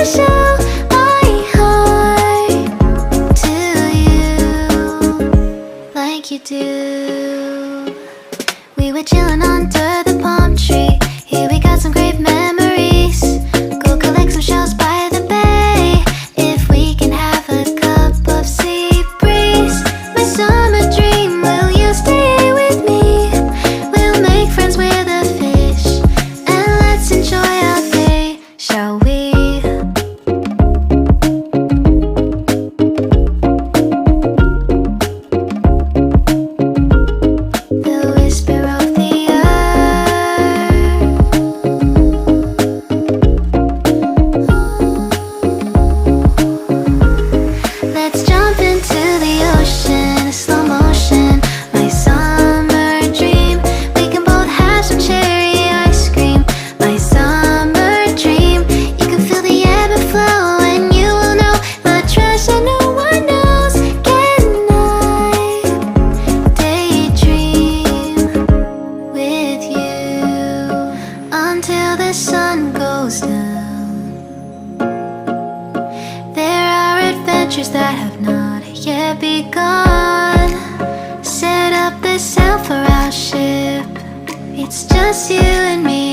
show my heart to you like you do. We were chilling under the palm tree. Here we got some great memories. Go collect some shells by the bay. If we can have a cup of sea breeze. My summer dream, will you stay with me? We'll make friends with the fish, and let's enjoy our day, shall we? The whisper of the earth. Let's jump into the ocean, slow motion. My summer dream, we can both have some cherry ice cream. My summer dream, you can feel the ebb and flow, and you will know the treasure no one knows. Can I daydream with you until the sun goes down? There are adventures that have not yet begun. Set up the sail for our ship. It's just you and me